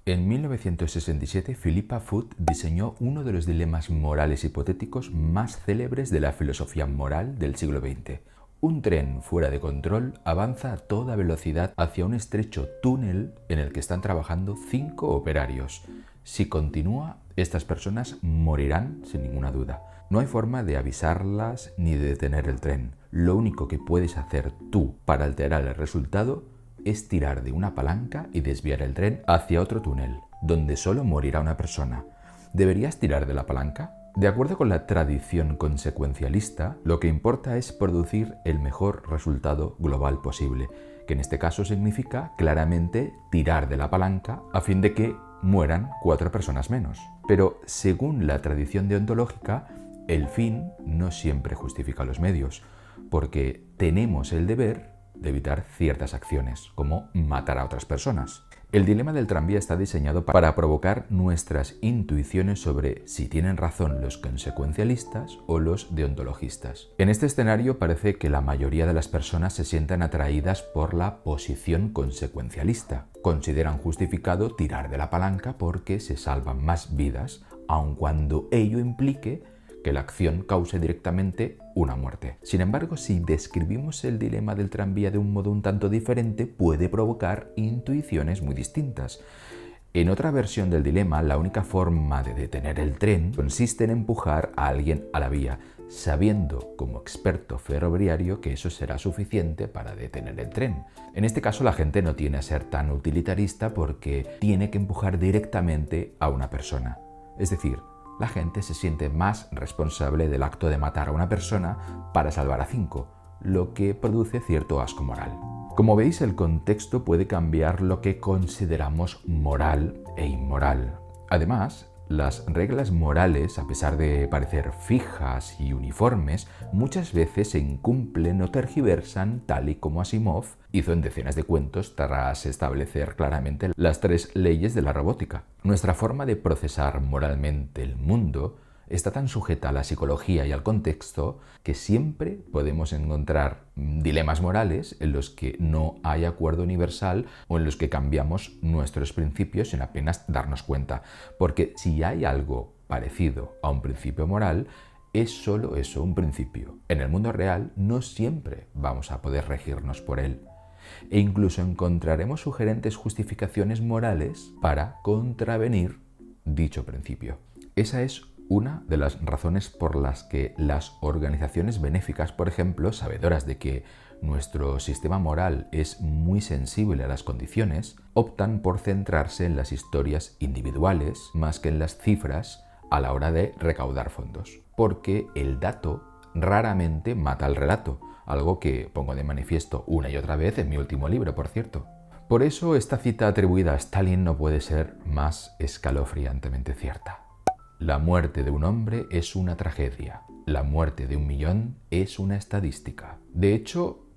En 1967, Philippa Foot diseñó uno de los dilemas morales hipotéticos más célebres de la filosofía moral del siglo XX. Un tren fuera de control avanza a toda velocidad hacia un estrecho túnel en el que están trabajando 5 operarios. Si continúa, estas personas morirán sin ninguna duda. No hay forma de avisarlas ni de detener el tren. Lo único que puedes hacer tú para alterar el resultado es tirar de una palanca y desviar el tren hacia otro túnel, donde solo morirá una persona. ¿Deberías tirar de la palanca? De acuerdo con la tradición consecuencialista, lo que importa es producir el mejor resultado global posible, que en este caso significa claramente tirar de la palanca a fin de que mueran 4 personas menos. Pero según la tradición deontológica, el fin no siempre justifica los medios, porque tenemos el deber de evitar ciertas acciones, como matar a otras personas. El dilema del tranvía está diseñado para provocar nuestras intuiciones sobre si tienen razón los consecuencialistas o los deontologistas. En este escenario parece que la mayoría de las personas se sientan atraídas por la posición consecuencialista. Consideran justificado tirar de la palanca porque se salvan más vidas, aun cuando ello implique que la acción cause directamente una muerte. Sin embargo, si describimos el dilema del tranvía de un modo un tanto diferente, puede provocar intuiciones muy distintas. En otra versión del dilema, la única forma de detener el tren consiste en empujar a alguien a la vía, sabiendo como experto ferroviario que eso será suficiente para detener el tren. En este caso, la gente no tiene a ser tan utilitarista porque tiene que empujar directamente a una persona. Es decir, la gente se siente más responsable del acto de matar a una persona para salvar a 5, lo que produce cierto asco moral. Como veis, el contexto puede cambiar lo que consideramos moral e inmoral. Además, las reglas morales, a pesar de parecer fijas y uniformes, muchas veces se incumplen o tergiversan, tal y como Asimov hizo en decenas de cuentos tras establecer claramente las 3 leyes de la robótica. Nuestra forma de procesar moralmente el mundo está tan sujeta a la psicología y al contexto que siempre podemos encontrar dilemas morales en los que no hay acuerdo universal o en los que cambiamos nuestros principios sin apenas darnos cuenta. Porque si hay algo parecido a un principio moral, es solo eso, un principio. En el mundo real no siempre vamos a poder regirnos por él. E incluso encontraremos sugerentes justificaciones morales para contravenir dicho principio. Esa es una de las razones por las que las organizaciones benéficas, por ejemplo, sabedoras de que nuestro sistema moral es muy sensible a las condiciones, optan por centrarse en las historias individuales más que en las cifras a la hora de recaudar fondos. Porque el dato raramente mata al relato, algo que pongo de manifiesto una y otra vez en mi último libro, por cierto. Por eso esta cita atribuida a Stalin no puede ser más escalofriantemente cierta. La muerte de un hombre es una tragedia. La muerte de 1 millón es una estadística. De hecho,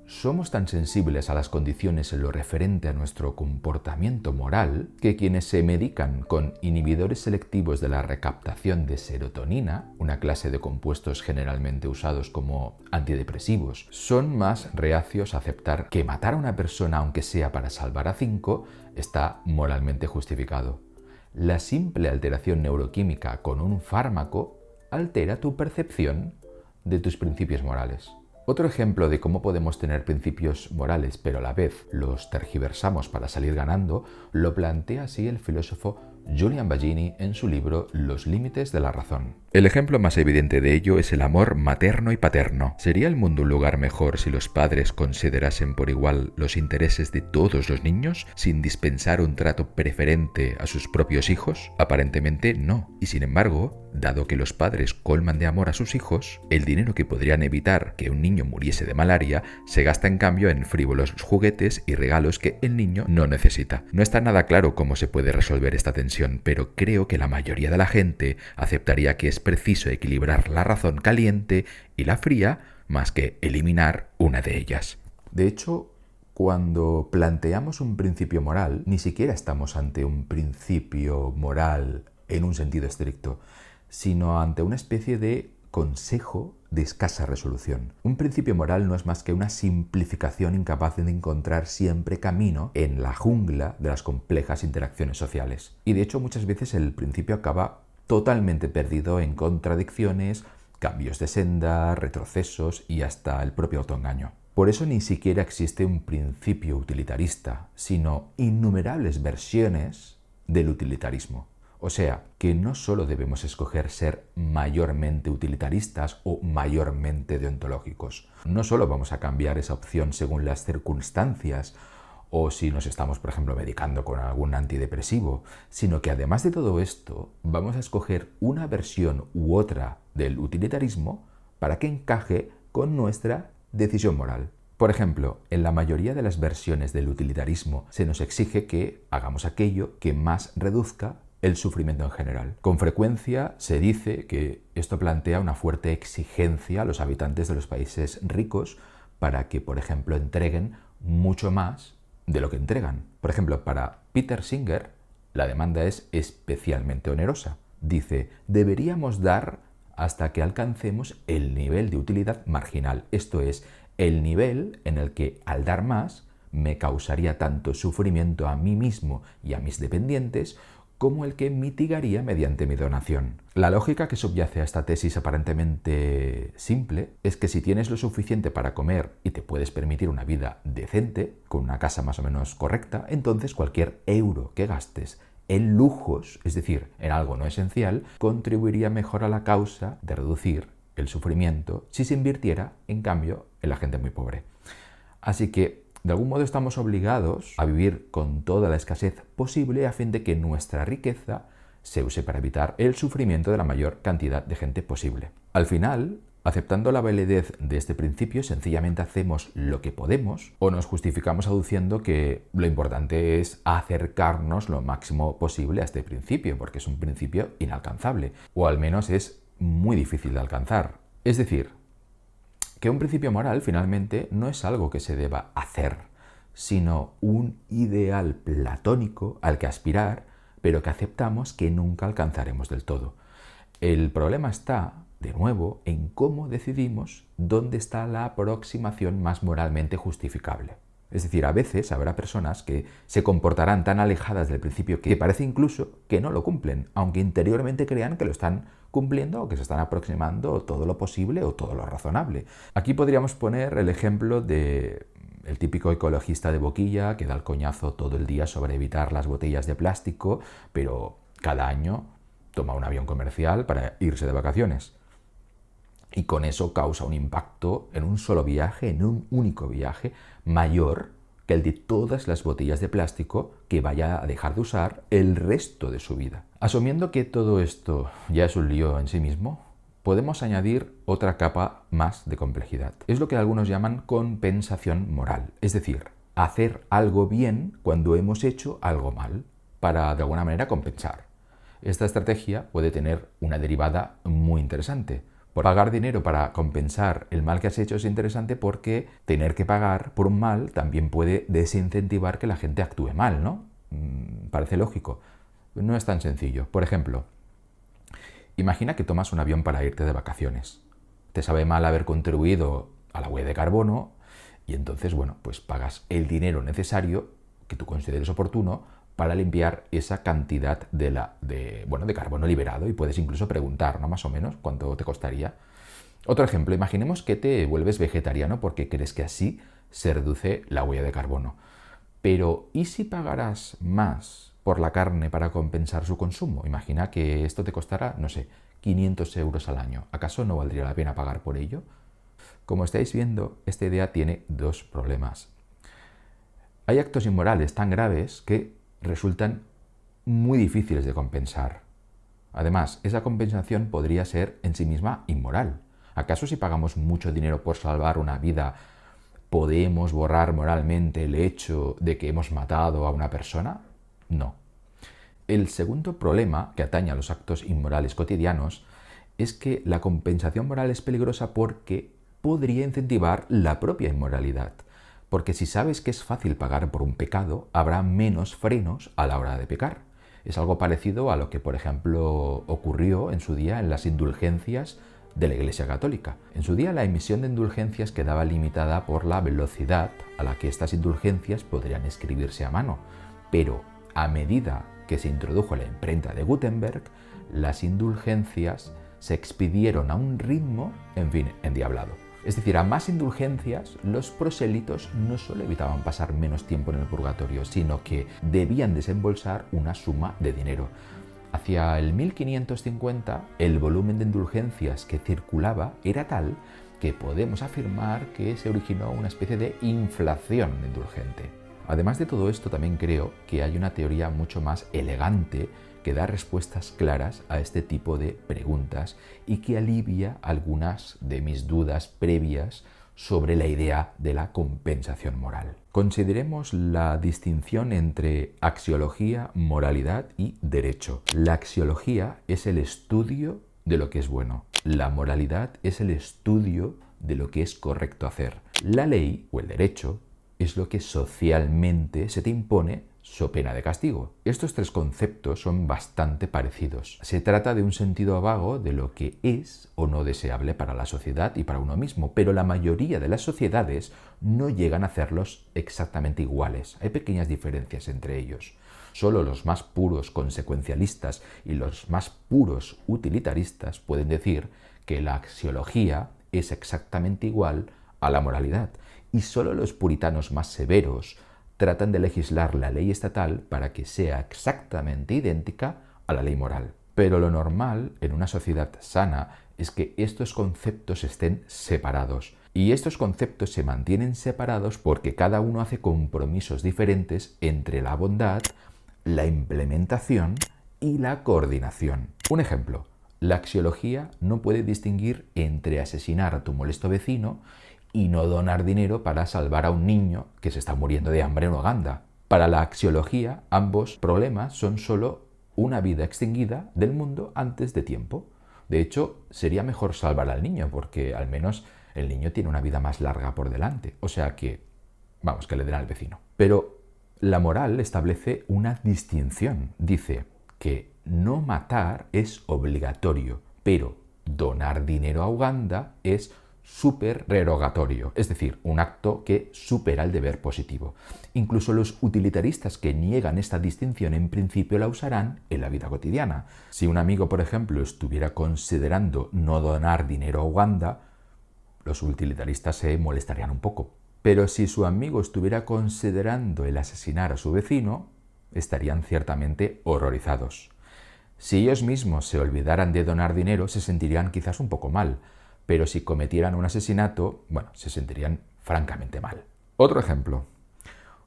somos tan sensibles a las condiciones en lo referente a nuestro comportamiento moral que quienes se medican con inhibidores selectivos de la recaptación de serotonina, una clase de compuestos generalmente usados como antidepresivos, son más reacios a aceptar que matar a una persona, aunque sea para salvar a 5, está moralmente justificado. La simple alteración neuroquímica con un fármaco altera tu percepción de tus principios morales. Otro ejemplo de cómo podemos tener principios morales pero a la vez los tergiversamos para salir ganando lo plantea así el filósofo Julian Baggini en su libro Los límites de la razón. El ejemplo más evidente de ello es el amor materno y paterno. ¿Sería el mundo un lugar mejor si los padres considerasen por igual los intereses de todos los niños sin dispensar un trato preferente a sus propios hijos? Aparentemente no. Y sin embargo, dado que los padres colman de amor a sus hijos, el dinero que podrían evitar que un niño muriese de malaria se gasta en cambio en frívolos juguetes y regalos que el niño no necesita. No está nada claro cómo se puede resolver esta tensión, pero creo que la mayoría de la gente aceptaría que es preciso equilibrar la razón caliente y la fría más que eliminar una de ellas. De hecho, cuando planteamos un principio moral, ni siquiera estamos ante un principio moral en un sentido estricto, sino ante una especie de consejo de escasa resolución. Un principio moral no es más que una simplificación incapaz de encontrar siempre camino en la jungla de las complejas interacciones sociales. Y de hecho muchas veces el principio acaba totalmente perdido en contradicciones, cambios de senda, retrocesos y hasta el propio autoengaño. Por eso ni siquiera existe un principio utilitarista, sino innumerables versiones del utilitarismo. O sea, que no solo debemos escoger ser mayormente utilitaristas o mayormente deontológicos. No solo vamos a cambiar esa opción según las circunstancias o si nos estamos, por ejemplo, medicando con algún antidepresivo, sino que además de todo esto, vamos a escoger una versión u otra del utilitarismo para que encaje con nuestra decisión moral. Por ejemplo, en la mayoría de las versiones del utilitarismo se nos exige que hagamos aquello que más reduzca el sufrimiento en general. Con frecuencia se dice que esto plantea una fuerte exigencia a los habitantes de los países ricos para que, por ejemplo, entreguen mucho más de lo que entregan. Por ejemplo, para Peter Singer, la demanda es especialmente onerosa. Dice, deberíamos dar hasta que alcancemos el nivel de utilidad marginal, esto es, el nivel en el que al dar más me causaría tanto sufrimiento a mí mismo y a mis dependientes como el que mitigaría mediante mi donación. La lógica que subyace a esta tesis aparentemente simple es que si tienes lo suficiente para comer y te puedes permitir una vida decente, con una casa más o menos correcta, entonces cualquier euro que gastes en lujos, es decir, en algo no esencial, contribuiría mejor a la causa de reducir el sufrimiento si se invirtiera, en cambio, en la gente muy pobre. Así que, de algún modo, estamos obligados a vivir con toda la escasez posible a fin de que nuestra riqueza se use para evitar el sufrimiento de la mayor cantidad de gente posible. Al final, aceptando la validez de este principio, sencillamente hacemos lo que podemos o nos justificamos aduciendo que lo importante es acercarnos lo máximo posible a este principio, porque es un principio inalcanzable, o al menos es muy difícil de alcanzar. Es decir, que un principio moral finalmente no es algo que se deba hacer, sino un ideal platónico al que aspirar, pero que aceptamos que nunca alcanzaremos del todo. El problema está, de nuevo, en cómo decidimos dónde está la aproximación más moralmente justificable. Es decir, a veces habrá personas que se comportarán tan alejadas del principio que parece incluso que no lo cumplen, aunque interiormente crean que lo están cumpliendo o que se están aproximando todo lo posible o todo lo razonable. Aquí podríamos poner el ejemplo de el típico ecologista de boquilla que da el coñazo todo el día sobre evitar las botellas de plástico, pero cada año toma un avión comercial para irse de vacaciones. Y con eso causa un impacto en un solo viaje, en un único viaje, mayor que el de todas las botellas de plástico que vaya a dejar de usar el resto de su vida. Asumiendo que todo esto ya es un lío en sí mismo, podemos añadir otra capa más de complejidad. Es lo que algunos llaman compensación moral, es decir, hacer algo bien cuando hemos hecho algo mal, para de alguna manera compensar. Esta estrategia puede tener una derivada muy interesante. Por pagar dinero para compensar el mal que has hecho es interesante porque tener que pagar por un mal también puede desincentivar que la gente actúe mal, ¿no? Parece lógico. No es tan sencillo. Por ejemplo, imagina que tomas un avión para irte de vacaciones. Te sabe mal haber contribuido a la huella de carbono y entonces, bueno, pues pagas el dinero necesario que tú consideres oportuno para limpiar esa cantidad de carbono liberado y puedes incluso preguntar, ¿no? Más o menos cuánto te costaría. Otro ejemplo, imaginemos que te vuelves vegetariano porque crees que así se reduce la huella de carbono. Pero, ¿y si pagaras más por la carne para compensar su consumo? Imagina que esto te costará, no sé, 500 euros al año. ¿Acaso no valdría la pena pagar por ello? Como estáis viendo, esta idea tiene dos problemas. Hay actos inmorales tan graves que resultan muy difíciles de compensar. Además, esa compensación podría ser en sí misma inmoral. ¿Acaso si pagamos mucho dinero por salvar una vida, podemos borrar moralmente el hecho de que hemos matado a una persona? No. El segundo problema que atañe a los actos inmorales cotidianos es que la compensación moral es peligrosa porque podría incentivar la propia inmoralidad. Porque si sabes que es fácil pagar por un pecado, habrá menos frenos a la hora de pecar. Es algo parecido a lo que, por ejemplo, ocurrió en su día en las indulgencias de la Iglesia Católica. En su día la emisión de indulgencias quedaba limitada por la velocidad a la que estas indulgencias podrían escribirse a mano, pero a medida que se introdujo la imprenta de Gutenberg, las indulgencias se expidieron a un ritmo, endiablado. Es decir, a más indulgencias, los prosélitos no solo evitaban pasar menos tiempo en el purgatorio, sino que debían desembolsar una suma de dinero. Hacia el 1550, el volumen de indulgencias que circulaba era tal que podemos afirmar que se originó una especie de inflación indulgente. Además de todo esto, también creo que hay una teoría mucho más elegante que da respuestas claras a este tipo de preguntas y que alivia algunas de mis dudas previas sobre la idea de la compensación moral. Consideremos la distinción entre axiología, moralidad y derecho. La axiología es el estudio de lo que es bueno. La moralidad es el estudio de lo que es correcto hacer. La ley o el derecho es lo que socialmente se te impone so pena de castigo. Estos tres conceptos son bastante parecidos. Se trata de un sentido vago de lo que es o no deseable para la sociedad y para uno mismo, pero la mayoría de las sociedades no llegan a hacerlos exactamente iguales. Hay pequeñas diferencias entre ellos. Solo los más puros consecuencialistas y los más puros utilitaristas pueden decir que la axiología es exactamente igual a la moralidad, y solo los puritanos más severos tratan de legislar la ley estatal para que sea exactamente idéntica a la ley moral. Pero lo normal en una sociedad sana es que estos conceptos estén separados. Y estos conceptos se mantienen separados porque cada uno hace compromisos diferentes entre la bondad, la implementación y la coordinación. Un ejemplo, la axiología no puede distinguir entre asesinar a tu molesto vecino y no donar dinero para salvar a un niño que se está muriendo de hambre en Uganda. Para la axiología, ambos problemas son solo una vida extinguida del mundo antes de tiempo. De hecho, sería mejor salvar al niño, porque al menos el niño tiene una vida más larga por delante. O sea que, vamos, que le den al vecino. Pero la moral establece una distinción. Dice que no matar es obligatorio, pero donar dinero a Uganda es supererogatorio, es decir, un acto que supera el deber positivo. Incluso los utilitaristas que niegan esta distinción en principio la usarán en la vida cotidiana. Si un amigo, por ejemplo, estuviera considerando no donar dinero a Uganda, los utilitaristas se molestarían un poco. Pero si su amigo estuviera considerando el asesinar a su vecino, estarían ciertamente horrorizados. Si ellos mismos se olvidaran de donar dinero, se sentirían quizás un poco mal, pero si cometieran un asesinato, se sentirían francamente mal. Otro ejemplo.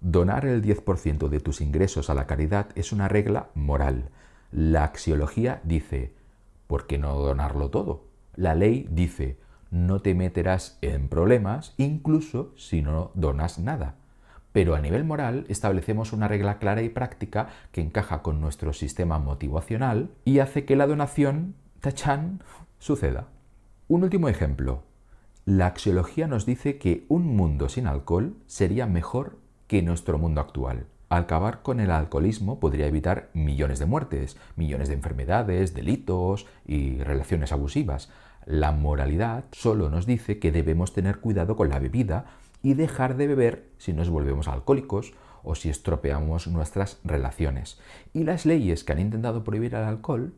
Donar el 10% de tus ingresos a la caridad es una regla moral. La axiología dice, ¿por qué no donarlo todo? La ley dice, no te meterás en problemas incluso si no donas nada. Pero a nivel moral establecemos una regla clara y práctica que encaja con nuestro sistema motivacional y hace que la donación, ¡tachán!, suceda. Un último ejemplo. La axiología nos dice que un mundo sin alcohol sería mejor que nuestro mundo actual. Acabar con el alcoholismo podría evitar millones de muertes, millones de enfermedades, delitos y relaciones abusivas. La moralidad solo nos dice que debemos tener cuidado con la bebida y dejar de beber si nos volvemos alcohólicos o si estropeamos nuestras relaciones. Y las leyes que han intentado prohibir el alcohol,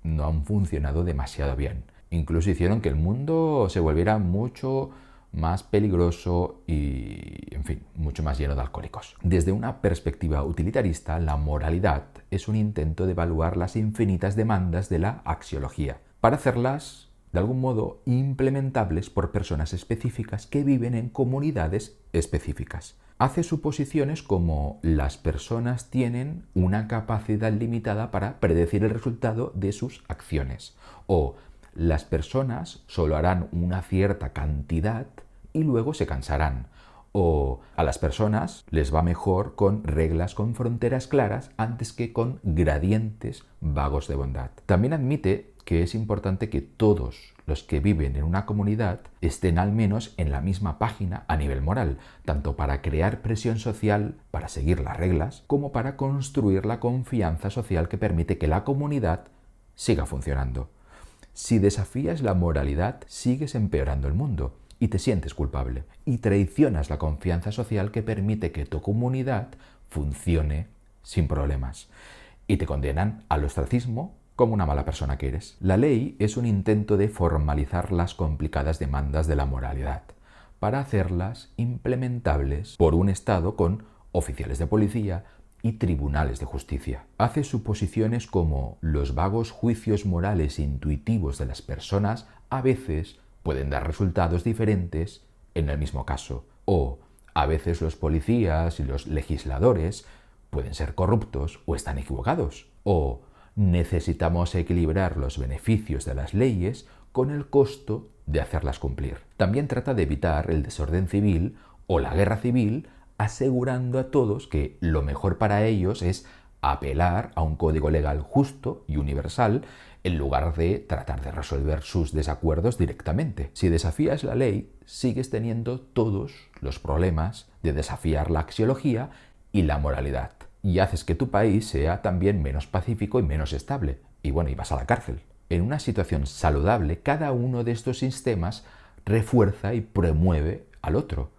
no han funcionado demasiado bien. Incluso hicieron que el mundo se volviera mucho más peligroso y, mucho más lleno de alcohólicos. Desde una perspectiva utilitarista, la moralidad es un intento de evaluar las infinitas demandas de la axiología para hacerlas, de algún modo, implementables por personas específicas que viven en comunidades específicas. Hace suposiciones como las personas tienen una capacidad limitada para predecir el resultado de sus acciones, o las personas solo harán una cierta cantidad y luego se cansarán, o a las personas les va mejor con reglas con fronteras claras antes que con gradientes vagos de bondad. También admite que es importante que todos los que viven en una comunidad estén al menos en la misma página a nivel moral, tanto para crear presión social para seguir las reglas, como para construir la confianza social que permite que la comunidad siga funcionando. Si desafías la moralidad, sigues empeorando el mundo y te sientes culpable y traicionas la confianza social que permite que tu comunidad funcione sin problemas y te condenan al ostracismo como una mala persona que eres. La ley es un intento de formalizar las complicadas demandas de la moralidad para hacerlas implementables por un Estado con oficiales de policía y tribunales de justicia. Hace suposiciones como los vagos juicios morales intuitivos de las personas a veces pueden dar resultados diferentes en el mismo caso, o a veces los policías y los legisladores pueden ser corruptos o están equivocados, o necesitamos equilibrar los beneficios de las leyes con el costo de hacerlas cumplir. También trata de evitar el desorden civil o la guerra civil, asegurando a todos que lo mejor para ellos es apelar a un código legal justo y universal en lugar de tratar de resolver sus desacuerdos directamente. Si desafías la ley, sigues teniendo todos los problemas de desafiar la axiología y la moralidad. Y haces que tu país sea también menos pacífico y menos estable. Y bueno, y vas a la cárcel. En una situación saludable, cada uno de estos sistemas refuerza y promueve al otro.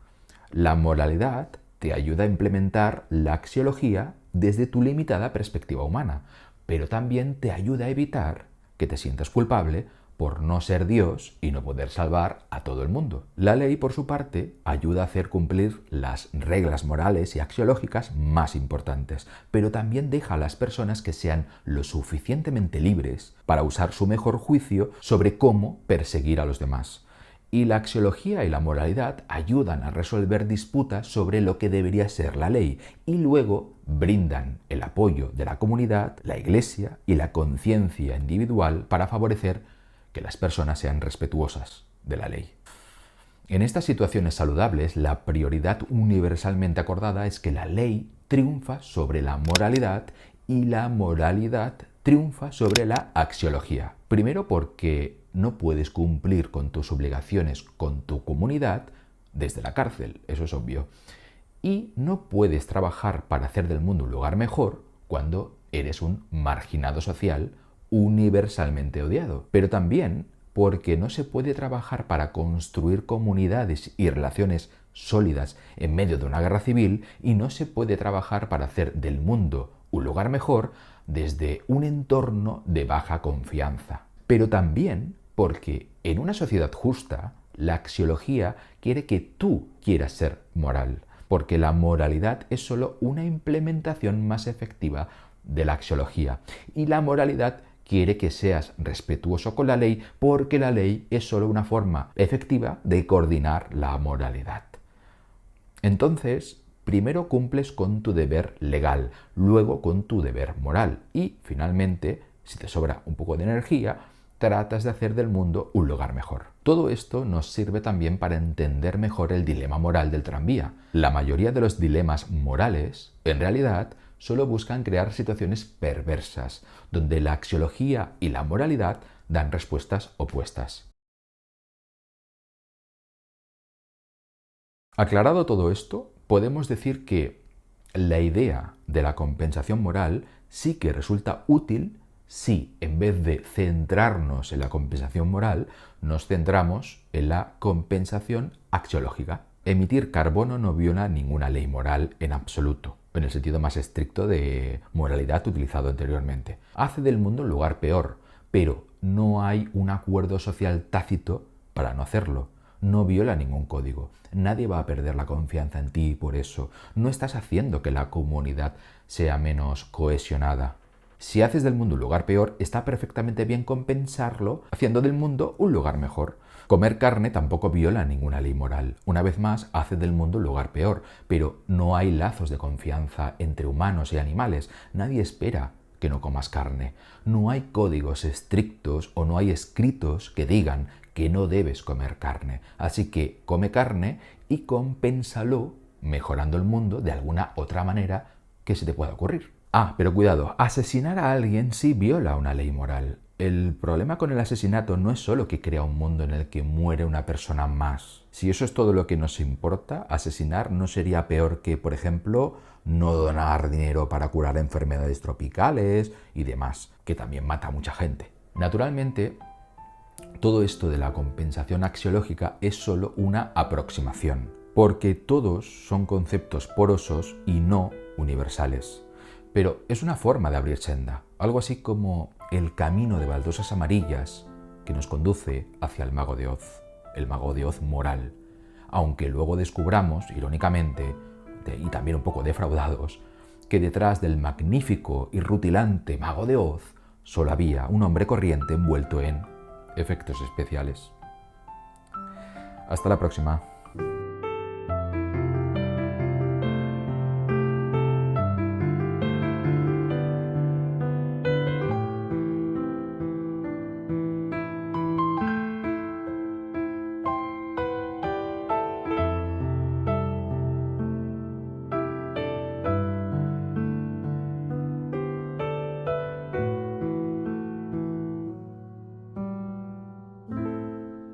La moralidad te ayuda a implementar la axiología desde tu limitada perspectiva humana, pero también te ayuda a evitar que te sientas culpable por no ser Dios y no poder salvar a todo el mundo. La ley, por su parte, ayuda a hacer cumplir las reglas morales y axiológicas más importantes, pero también deja a las personas que sean lo suficientemente libres para usar su mejor juicio sobre cómo perseguir a los demás. Y la axiología y la moralidad ayudan a resolver disputas sobre lo que debería ser la ley y luego brindan el apoyo de la comunidad, la Iglesia y la conciencia individual para favorecer que las personas sean respetuosas de la ley. En estas situaciones saludables, la prioridad universalmente acordada es que la ley triunfa sobre la moralidad y la moralidad triunfa sobre la axiología. Primero porque no puedes cumplir con tus obligaciones con tu comunidad desde la cárcel, eso es obvio. Y no puedes trabajar para hacer del mundo un lugar mejor cuando eres un marginado social universalmente odiado. Pero también porque no se puede trabajar para construir comunidades y relaciones sólidas en medio de una guerra civil y no se puede trabajar para hacer del mundo un lugar mejor desde un entorno de baja confianza. Pero también porque en una sociedad justa, la axiología quiere que tú quieras ser moral, porque la moralidad es solo una implementación más efectiva de la axiología y la moralidad quiere que seas respetuoso con la ley porque la ley es solo una forma efectiva de coordinar la moralidad. Entonces, primero cumples con tu deber legal, luego con tu deber moral y, finalmente, si te sobra un poco de energía, tratas de hacer del mundo un lugar mejor. Todo esto nos sirve también para entender mejor el dilema moral del tranvía. La mayoría de los dilemas morales, en realidad, solo buscan crear situaciones perversas, donde la axiología y la moralidad dan respuestas opuestas. Aclarado todo esto, podemos decir que la idea de la compensación moral sí que resulta útil si, en vez de centrarnos en la compensación moral, nos centramos en la compensación axiológica. Emitir carbono no viola ninguna ley moral en absoluto, en el sentido más estricto de moralidad utilizado anteriormente. Hace del mundo un lugar peor, pero no hay un acuerdo social tácito para no hacerlo. No viola ningún código. Nadie va a perder la confianza en ti por eso. No estás haciendo que la comunidad sea menos cohesionada. Si haces del mundo un lugar peor, está perfectamente bien compensarlo haciendo del mundo un lugar mejor. Comer carne tampoco viola ninguna ley moral. Una vez más, hace del mundo un lugar peor, pero no hay lazos de confianza entre humanos y animales. Nadie espera que no comas carne. No hay códigos estrictos o no hay escritos que digan que no debes comer carne. Así que come carne y compénsalo mejorando el mundo de alguna otra manera que se te pueda ocurrir. Ah, pero cuidado, asesinar a alguien sí viola una ley moral. El problema con el asesinato no es solo que crea un mundo en el que muere una persona más. Si eso es todo lo que nos importa, asesinar no sería peor que, por ejemplo, no donar dinero para curar enfermedades tropicales y demás, que también mata a mucha gente. Naturalmente, Todo esto de la compensación axiológica es solo una aproximación, porque todos son conceptos porosos y no universales. Pero es una forma de abrir senda, algo así como el camino de baldosas amarillas que nos conduce hacia el Mago de Oz, el Mago de Oz moral, aunque luego descubramos, irónicamente, y también un poco defraudados, que detrás del magnífico y rutilante Mago de Oz solo había un hombre corriente envuelto en efectos especiales. Hasta la próxima.